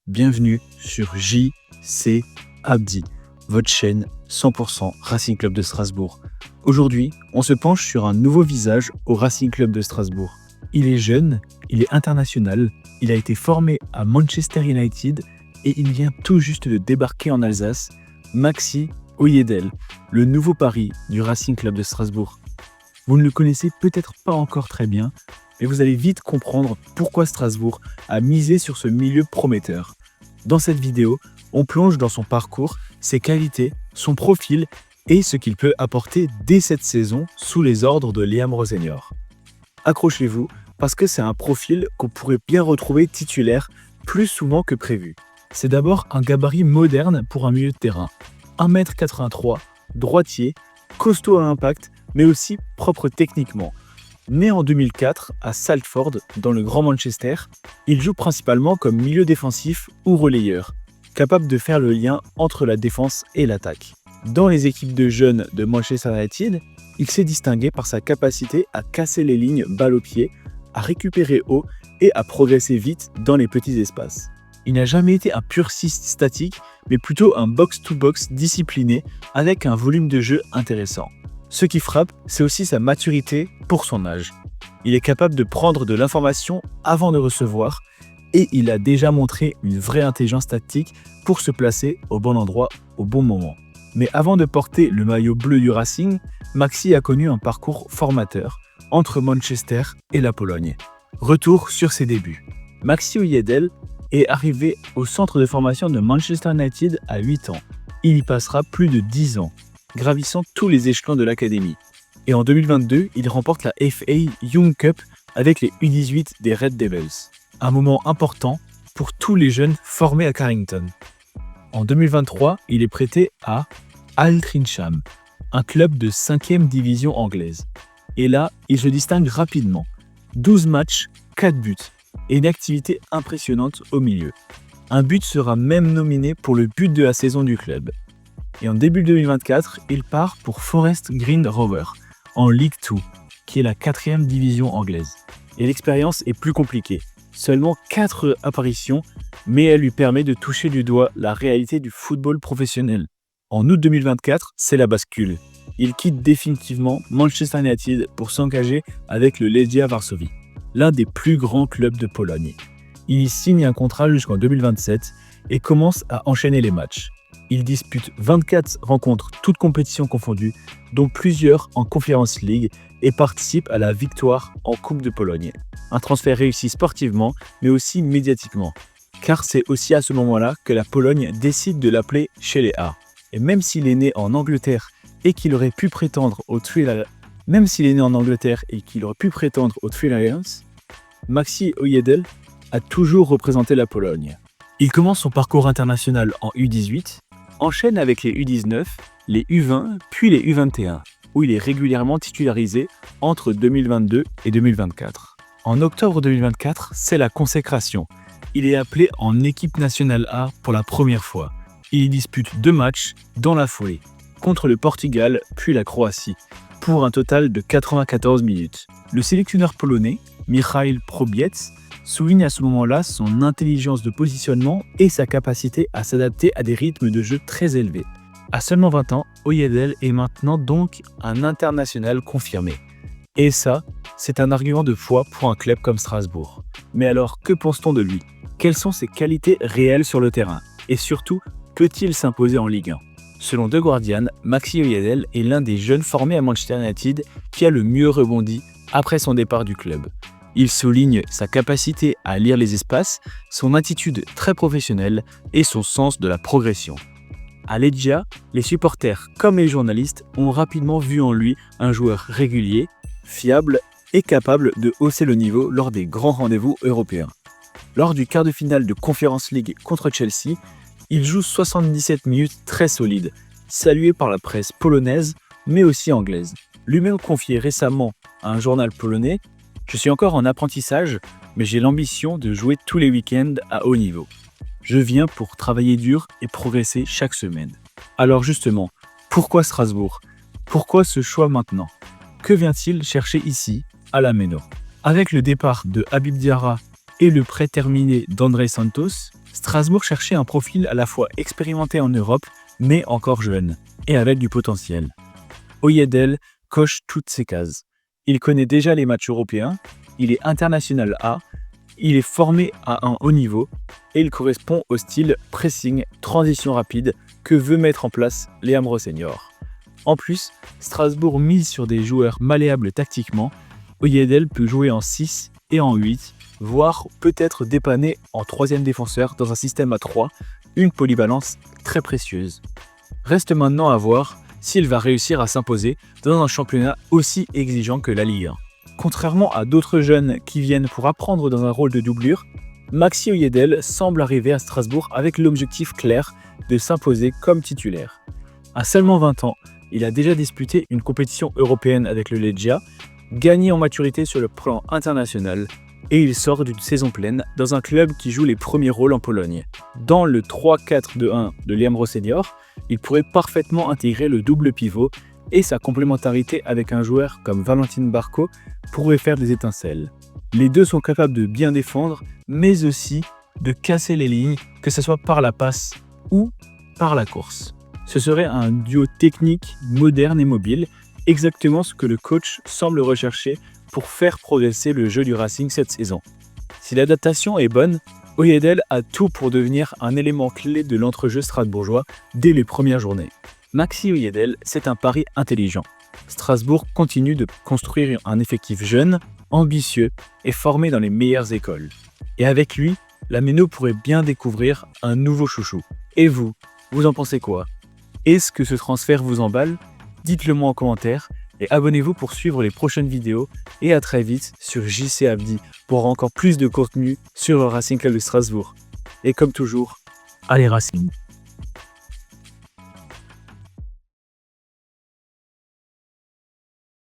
Bienvenue sur JC Abdi, votre chaîne 100% Racing Club de Strasbourg. Aujourd'hui, on se penche sur un nouveau visage au Racing Club de Strasbourg. Il est jeune, il est international, il a été formé à Manchester United et il vient tout juste de débarquer en Alsace, Maxi Oyedel, le nouveau pari du Racing Club de Strasbourg. Vous ne le connaissez peut-être pas encore très bien, mais vous allez vite comprendre pourquoi Strasbourg a misé sur ce milieu prometteur. Dans cette vidéo, on plonge dans son parcours, ses qualités, son profil et ce qu'il peut apporter dès cette saison sous les ordres de Liam Rosenior. Accrochez-vous parce que c'est un profil qu'on pourrait bien retrouver titulaire plus souvent que prévu. C'est d'abord un gabarit moderne pour un milieu de terrain. 1m83, droitier, costaud à impact, mais aussi propre techniquement. Né en 2004 à Salford, dans le Grand Manchester, il joue principalement comme milieu défensif ou relayeur, capable de faire le lien entre la défense et l'attaque. Dans les équipes de jeunes de Manchester United, il s'est distingué par sa capacité à casser les lignes balle au pied, à récupérer haut et à progresser vite dans les petits espaces. Il n'a jamais été un pur 6 statique, mais plutôt un box-to-box discipliné avec un volume de jeu intéressant. Ce qui frappe, c'est aussi sa maturité pour son âge. Il est capable de prendre de l'information avant de recevoir et il a déjà montré une vraie intelligence tactique pour se placer au bon endroit au bon moment. Mais avant de porter le maillot bleu du Racing, Maxi a connu un parcours formateur entre Manchester et la Pologne. Retour sur ses débuts. Maxi Oyedel est arrivé au centre de formation de Manchester United à 8 ans. Il y passera plus de 10 ans, gravissant tous les échelons de l'académie. Et en 2022, il remporte la FA Young Cup avec les U18 des Red Devils. Un moment important pour tous les jeunes formés à Carrington. En 2023, il est prêté à Altrincham, un club de 5e division anglaise. Et là, il se distingue rapidement. 12 matchs, 4 buts et une activité impressionnante au milieu. Un but sera même nominé pour le but de la saison du club. Et en début 2024, il part pour Forest Green Rovers en League 2, qui est la 4e division anglaise. Et l'expérience est plus compliquée. Seulement 4 apparitions, mais elle lui permet de toucher du doigt la réalité du football professionnel. En août 2024, c'est la bascule. Il quitte définitivement Manchester United pour s'engager avec le Legia Varsovie, l'un des plus grands clubs de Pologne. Il y signe un contrat jusqu'en 2027 et commence à enchaîner les matchs. Il dispute 24 rencontres, toutes compétitions confondues, dont plusieurs en Conference League et participe à la victoire en Coupe de Pologne. Un transfert réussi sportivement, mais aussi médiatiquement, car c'est aussi à ce moment-là que la Pologne décide de l'appeler chez les A. Et même s'il est né en Angleterre et qu'il aurait pu prétendre au Three Lions, Maxi Oyedel a toujours représenté la Pologne. Il commence son parcours international en U18, enchaîne avec les U19, les U20 puis les U21, où il est régulièrement titularisé entre 2022 et 2024. En octobre 2024, c'est la consécration. Il est appelé en équipe nationale A pour la première fois. Il y dispute 2 matchs dans la foulée, contre le Portugal puis la Croatie, pour un total de 94 minutes. Le sélectionneur polonais, Michał Probiec, souligne à ce moment-là son intelligence de positionnement et sa capacité à s'adapter à des rythmes de jeu très élevés. À seulement 20 ans, Oyedel est maintenant donc un international confirmé. Et ça, c'est un argument de poids pour un club comme Strasbourg. Mais alors, que pense-t-on de lui? Quelles sont ses qualités réelles sur le terrain? Et surtout, peut-il s'imposer en Ligue 1? Selon The Guardian, Maxi Oyedel est l'un des jeunes formés à Manchester United qui a le mieux rebondi après son départ du club. Il souligne sa capacité à lire les espaces, son attitude très professionnelle et son sens de la progression. À Legia, les supporters comme les journalistes ont rapidement vu en lui un joueur régulier, fiable et capable de hausser le niveau lors des grands rendez-vous européens. Lors du quart de finale de Conference League contre Chelsea, il joue 77 minutes très solides, salué par la presse polonaise mais aussi anglaise. Lui-même confié récemment à un journal polonais: « Je suis encore en apprentissage, mais j'ai l'ambition de jouer tous les week-ends à haut niveau. Je viens pour travailler dur et progresser chaque semaine. » Alors justement, pourquoi Strasbourg? Pourquoi ce choix maintenant? Que vient-il chercher ici, à la Méno? Avec le départ de Habib Diarra et le prêt terminé d'André Santos, Strasbourg cherchait un profil à la fois expérimenté en Europe, mais encore jeune, et avec du potentiel. Oyedel coche toutes ces cases. Il connaît déjà les matchs européens, il est international A, il est formé à un haut niveau, et il correspond au style pressing, transition rapide que veut mettre en place Liam Rossignol. En plus, Strasbourg mise sur des joueurs malléables tactiquement. Oyedel peut jouer en 6 et en 8, voire peut-être dépanner en troisième défenseur dans un système à 3, une polyvalence très précieuse. Reste maintenant à voir s'il va réussir à s'imposer dans un championnat aussi exigeant que la Ligue 1. Contrairement à d'autres jeunes qui viennent pour apprendre dans un rôle de doublure, Maxi Oyedel semble arriver à Strasbourg avec l'objectif clair de s'imposer comme titulaire. À seulement 20 ans, il a déjà disputé une compétition européenne avec le Legia, gagné en maturité sur le plan international, et il sort d'une saison pleine dans un club qui joue les premiers rôles en Pologne. Dans le 3-4-2-1 de Liam Rossignol, il pourrait parfaitement intégrer le double pivot et sa complémentarité avec un joueur comme Valentin Barco pourrait faire des étincelles. Les deux sont capables de bien défendre, mais aussi de casser les lignes, que ce soit par la passe ou par la course. Ce serait un duo technique, moderne et mobile, exactement ce que le coach semble rechercher pour faire progresser le jeu du Racing cette saison. Si l'adaptation est bonne, Oyedel a tout pour devenir un élément clé de l'entrejeu strasbourgeois dès les premières journées. Maxi Oyedel, c'est un pari intelligent. Strasbourg continue de construire un effectif jeune, ambitieux et formé dans les meilleures écoles. Et avec lui, la Méno pourrait bien découvrir un nouveau chouchou. Et vous en pensez quoi? Est-ce que ce transfert vous emballe? Dites-le moi en commentaire et abonnez-vous pour suivre les prochaines vidéos et à très vite sur JC Abdi pour encore plus de contenu sur le Racing Club de Strasbourg. Et comme toujours, allez Racing!